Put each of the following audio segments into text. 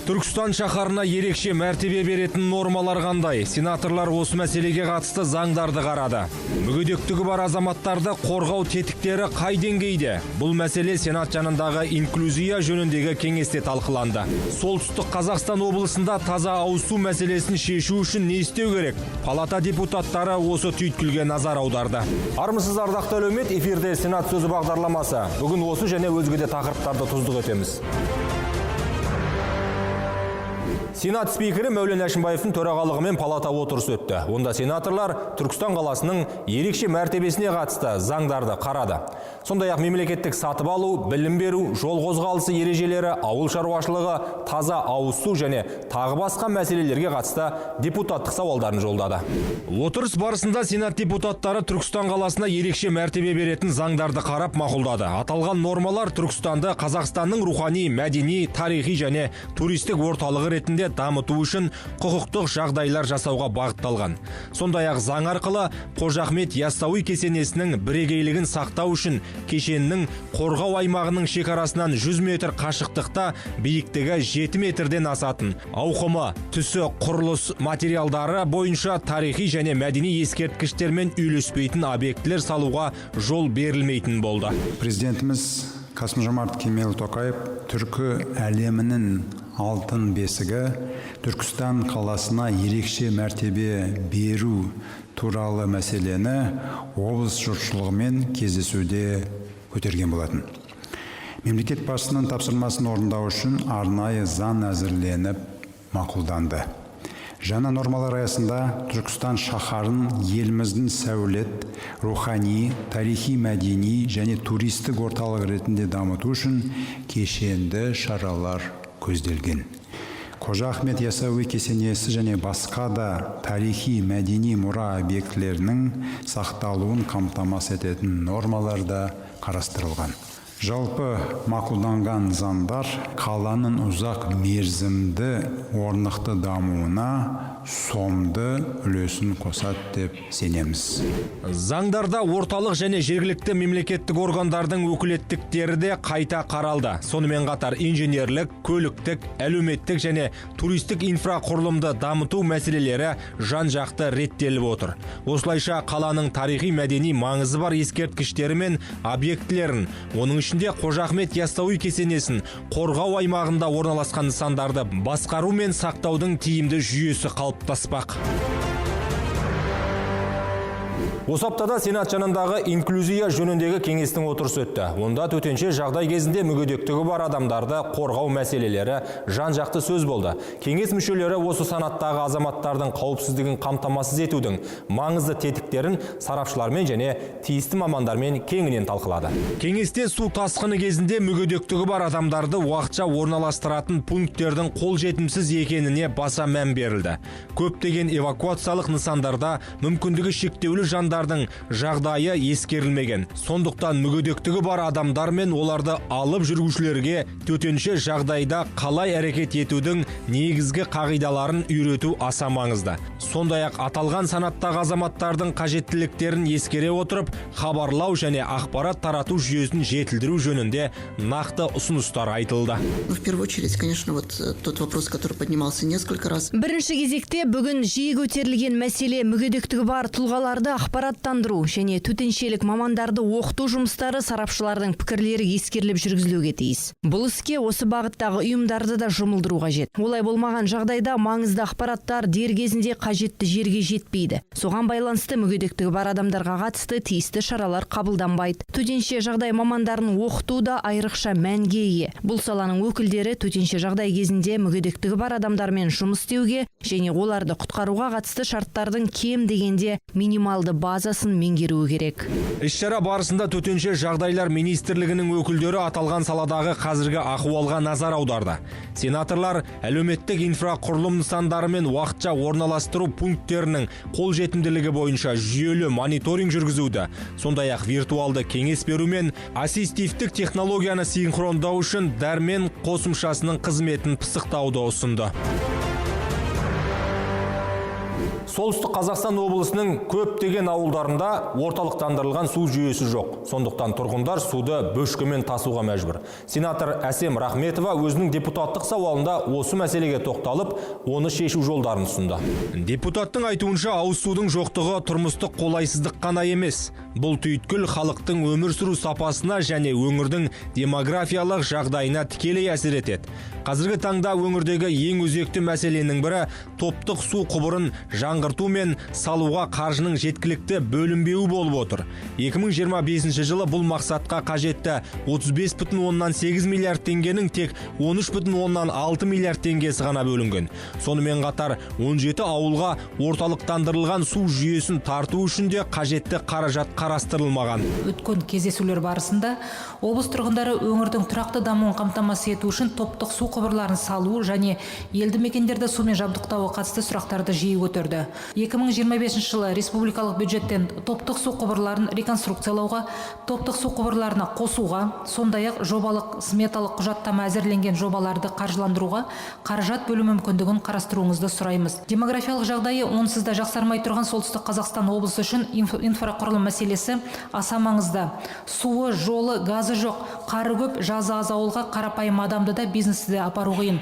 Түркістан шаһарына ерекше мәртебе беретін нормалар қандай? Сенаторлар осы мәселеге қатысты заңдарды қарады. Мүгедектігі бар азаматтарды қорғау тетіктері қай деңгейде? Бұл мәселе Сенат жанындағы инклюзия жөніндегі кеңесте талқыланды. Солтүстік Қазақстан облысында таза ауыз су мәселесін шешу үшін не істеу керек? Палата депутаттары осы түйткілге назар аударды. Армысыз ардақты әлеумет, эфирде Сенат сөзі бағдарламасы. Бүгін осы және өзге де тақырыптарды тұздық етеміз. Сенат спикері Мәулен Әшімбаевтың төрағалығымен палата отырысы өтті. Онда сенаторлар Түркістан қаласының ерекше мәртебесіне қатысты заңдарды қарады. Сондай-ақ мемлекеттік сатып алу, білім беру, жол қозғалысы ережелері, ауыл шаруашылығы, таза ауыз су және тағы басқа мәселелерге қатысты депутаттық сауалдарын жолдады. Отырыс барысында Сенат депутаттары Түркістан қаласына ерекше мәртебе беретін заңдарды қарап мақұлдады. Аталған нормалар Түркістанды Қазақстанның рухани, мәдени, тарихи және туристік орталығы ретінде дамыту үшін құқықтық жағдайлар жасауға бағытталған. Сондай-ақ заң арқылы Қожа Ахмет Яссауи кесенесінің бірегейлігін сақтау үшін кешеннің қорғау аймағының шекарасынан 100 метр қашықтықта биіктігі 7 метрден асатын ауқымы, түсі, құрылыс материалдары бойынша тарихи және мәдени ескерткіштермен үйлеспейтін объектілер салуға жол берілмейтін болды. Президентіміз Қасым-Жомарт Кемел Тоқаев түркі әлемінің алтын бесігі Түркістан қаласына ерекше мәртебе беру туралы мәселені облыс жұртшылығымен кездесуде көтерген болатын. Мемлекет басшысының тапсырмасын орындау үшін арнайы заң әзірленіп мақұлданды. Жаңа нормалар аясында Түркістан шаһарын еліміздің сәулет, рухани, тарихи, мәдени және туристік орталық ретінде дамыту үшін кешенді шаралар көзделген. Қожа Ахмет Яссауи кесенесі және басқа да тарихи, мәдени мұра объектілерінің сақталуын қамтамасыз ететін нормалар да қарастырылған. Жалпы мақұлданған заңдар қаланың ұзақ мерзімді орнықты дамуына сомды үлесін қосады деп сенеміз. Заңдарда орталық және жергілікті мемлекеттік органдардың өкілеттіктері де қайта қаралды. Сонымен қатар инженерлік, көліктік, әлеуметтік және туристік инфрақұрылымды дамыту мәселелері жан-жақты реттеліп отыр. Осылайша қаланың тарихи мәдени маңызы бар ескерткіштері мен объектілерін, оның ішінде Қожа Ахмет Яссауи кесенесін қорғау аймағында орналасқан нысандарды басқару мен сақтаудың тиімді жүйесі қалыптаспақ. Осы аптада Сенат жанындағы инклюзия жөніндегі кеңестің отырысы өтті. Онда төтенше жағдай кезінде мүгедектігі бар адамдарды қорғау мәселелері жан-жақты сөз болды. Кеңес мүшелері осы санаттағы азаматтардың қауіпсіздігін қамтамасыз етудің маңызды тетіктерін сарапшылармен және тиісті мамандармен кеңінен талқылады. Кеңесте су тасқыны кезінде мүгедектігі бар адамдарды уақытша орналастыратын пункттердің қолжетімсіз екеніне баса мән берілді. Көптеген эвакуациялық нысандарда мүмкіндігі шектеулі жандар жағдайы ескерілмеген. Сондықтан мүгедектігі бар адамдар мен оларды алып жүргізушілерге төтенше жағдайда қалай әрекет етудің негізгі қағидаларын үйрету аса маңызды. Сондай-ақ аталған санаттағы азаматтардың қажеттіліктерін ескере отырып, хабарлау және ақпарат тарату жүйесін жетілдіру жөнінде нақты ұсыныстар айтылды. В первую очередь, конечно, вот тот вопрос, который поднимался несколько раз. Бірінші кезекте бүгін жиі көтерілген мәселе мүгедектігі бар тұлғаларды ақпараттандыру және төтеншелік мамандарды оқыту жұмыстары сарапшылардың пікірлері ескеріліп жүргізілуге тиіс. Бұл іске осы бағыттағы ұйымдарды да жұмылдыру қажет. Олай болмаған жағдайда маңызды ақпараттар дер кезінде қажетті жерге жетпейді. Соған байланысты мүгедектігі бар адамдарға қатысты тиісті шаралар қабылданбайды. Төтенше жағдай мамандарын оқыту да айрықша мәнге ие. Бұл саланың өкілдері төтенше жағдай кезінде мүгедектігі бар адамдармен жұмыс істеуге және оларды құтқаруға қатысты шарттардың кем дегенде минималды базасын меңгеруі керек. Іс-шара барысында төтенше жағдайлар министрлігінің өкілдері аталған саладағы қазіргі ахуалға назар аударды. Сенаторлар әлеуметтік инфрақұрылым нысандары мен уақытша орналастыру пункттерінің қолжетімділігі бойынша жүйелі мониторинг жүргізуді, сондай-ақ виртуалды кеңес беру мен ассистивтік технологияны синхрондау үшін дәрмен қосымшасының қызметін пысықтауды ұсынды. Солтүстік Қазақстан облысының көптеген ауылдарында орталықтандырылған су жүйесі жоқ. Сондықтан тұрғындар суды бөшкемен тасуға мәжбүр. Сенатор Әсем Рахметова өзінің депутаттық сауалында осы мәселеге тоқталып, оны шешу жолдарын ұсынды. Депутаттың айтуынша, ауыз судың жоқтығы тұрмыстық қолайсыздық қана емес. Бұл түйткіл халықтың өмір сүру сапасына және өңірдің демографиялық жағдайына тікелей әсер етеді. Қазіргі таңда өңірдегі ең өзекті мәселенің бірі топтық су құбырын жаңғырту мен салуға қаржының жеткілікті бөлінбеуі болып отыр. 2025 жылы бұл мақсатқа қажетті 35,8 миллиард теңгенің тек 13,6 миллиард теңгесі ғана бөлінген. Сонымен қатар 17 ауылға орталықтандырылған су жүйесін тарту үшін де қажетті қаражат қарастырылмаған. Өткен кездесулер барысында облыс тұрғындары өңірдің тұрақты дамуын қамтамасыз ету үшін топтық су құбырларын салу және елді мекендерді сумен жабдықтауға қатысты сұрақтарды жиі көтерді. 2025 жылы республикалық бюджеттен топтық су құбырларын реконструкциялауға, топтық су құбырларына қосуға, сондай-ақ жобалық сметалық құжаттама әзірленген жобаларды қаржыландыруға қаражат бөлу мүмкіндігін қарастыруыңызды сұраймыз. Демографиялық жағдайы онсыз да жақсармай тұрған Солтүстік Қазақстан облысы үшін инфрақұрылым мәселесі аса маңызды. Суы, жолы, газы жоқ, қары көп, жазы аз ауылға қарапайым адамды да бизнесті де апару қиын.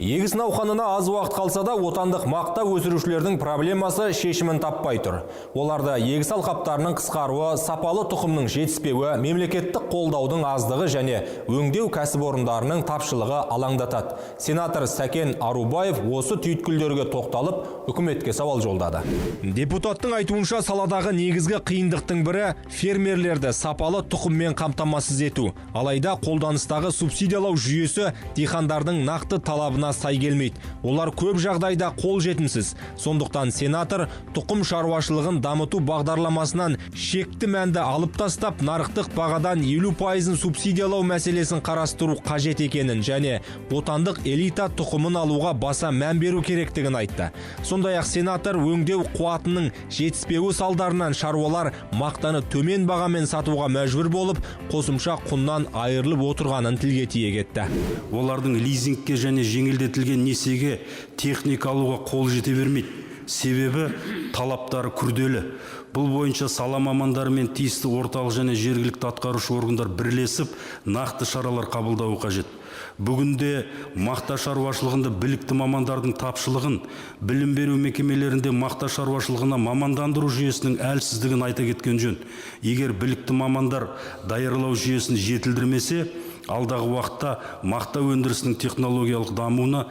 Егіс науқанына аз уақыт қалса да, отандық мақта өсірушілердің проблемасы шешімін таппай тұр. Оларда егіс алқаптарының қысқаруы, сапалы тұқымның жетіспеуі, мемлекеттік қолдаудың аздығы және өңдеу кәсіпорындарының тапшылығы алаңдатады. Сенатор Сәкен Арубаев осы түйткілдерге тоқталып, үкіметке сауал жолдады. Депутаттың айтуынша, саладағы негізгі қиындықтың бірі фермерлерді сапалы тұқыммен қамтамасыз ету. Алайда қолданыстағы субсидиялау жүйесі диқандардың нақты талабына сай келмейді. Олар көп жағдайда қол жетімсіз. Сондықтан сенатор тұқым шаруашылығын дамыту бағдарламасынан шекті мәнді алып тастап, нарықтық бағадан 50% субсидиялау мәселесін қарастыру қажет екенін және отандық элита тұқымын алуға баса мән беру керектігін айтты. Сондай-ақ сенатор өңдеу қуатының жетіспеуі салдарынан шаруалар мақтаны төмен бағамен сатуға мәжбүр болып, қосымша құннан айырылып отырғанын тілге тиек етті. Олардың лизингке және жеңілдетілген несиеге техника алуға қол жете бермейді. Себебі талаптары күрделі. Бұл бойынша сала мамандары мен тиісті орталық және жергілікті атқарушы органдар бірлесіп, нақты шаралар қабылдауы қажет. Бүгінде мақта шаруашылығында білікті мамандардың тапшылығын, білім беру мекемелерінде мақта шаруашылығына мамандандыру жүйесінің әлсіздігін айта кеткен жөн. Егер білікті мамандар даярлау жүйесін жетілдірмесе, алдағы уақытта мақта өндірісінің технологиялық дамуына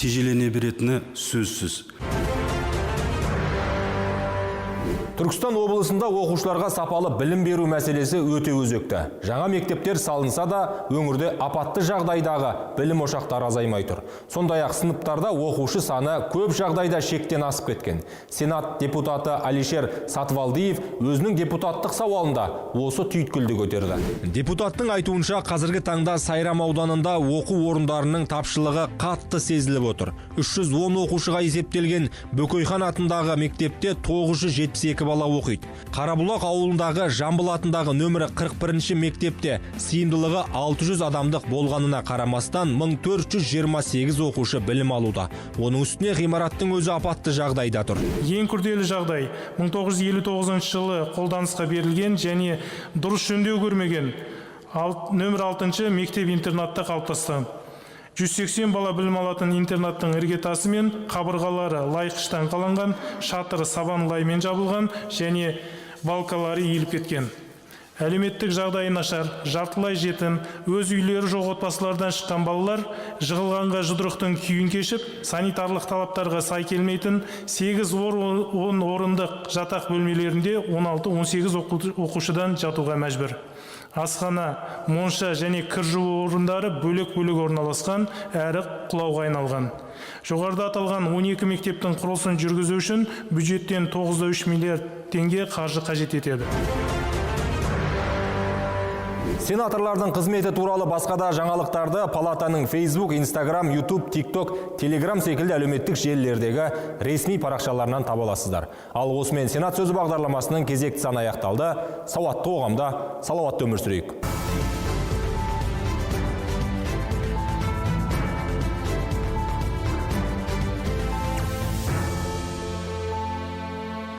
тежелене беретіні сөзсіз. Түркістан облысында оқушыларға сапалы білім беру мәселесі өте өзекті. Жаңа мектептер салынса да, өңірде апатты жағдайдағы білім ошақтары азаймай тұр. Сондай-ақ сыныптарда оқушы саны көп жағдайда шектен асып кеткен. Сенат депутаты Алишер Сатвалдиев өзінің депутаттық сауалында осы түйткілді көтерді. Депутаттың айтуынша, қазіргі таңда Сайрам ауданында оқу орындарының тапшылығы қатты сезіліп отыр. 310 оқушыға есептелген Бөкейхан атындағы мектепте 972 бала оқиды. Қарабұлақ ауылындағы Жамбыл атындағы нөмірі 41-ші мектепте сыйымдылығы 600 адамдық болғанына қарамастан 1428 оқушы білім алуда. Оның үстіне ғимараттың өзі апатты жағдайда тұр. Ең күрделі жағдай 1959 жылы қолданысқа берілген және дұрыс жөндеу көрмеген нөмір 6-шы мектеп-интернатта қалыптасты. 180 бала білім алатын интернаттың іргетасы мен қабырғалары лайқыштан қаланған, шатыры сабан лаймен жабылған және балкалары иіліп кеткен. Әлеуметтік жағдайы нашар, жартылай жетім, өз үйлері жоқ отбасылардан шыққан балалар жығылғанға жұдырықтың күйін кешіп, санитарлық талаптарға сай келмейтін 8-10 орындық жатақ бөлмелерінде 16-18 оқушыдан жатуға мәжбүр. Асхана, монша және кір жуу орындары бөлек-бөлек орналасқан, әрі құлауға айналған. Жоғарыда аталған 12 мектептің құрылысын жүргізу үшін бюджеттен 9,3 миллиард теңге қаржы қажет етеді. Сенаторлардың қызметі туралы басқада жаңалықтарды палатаның Facebook, Instagram, YouTube, TikTok, Telegram секілді әлеуметтік желілердегі ресми парақшаларынан таба аласыздар. Ал осымен Сенат сөзі бағдарламасының кезекті саны аяқталды. Сауатты қоғамда салауатты өмір сүрейік.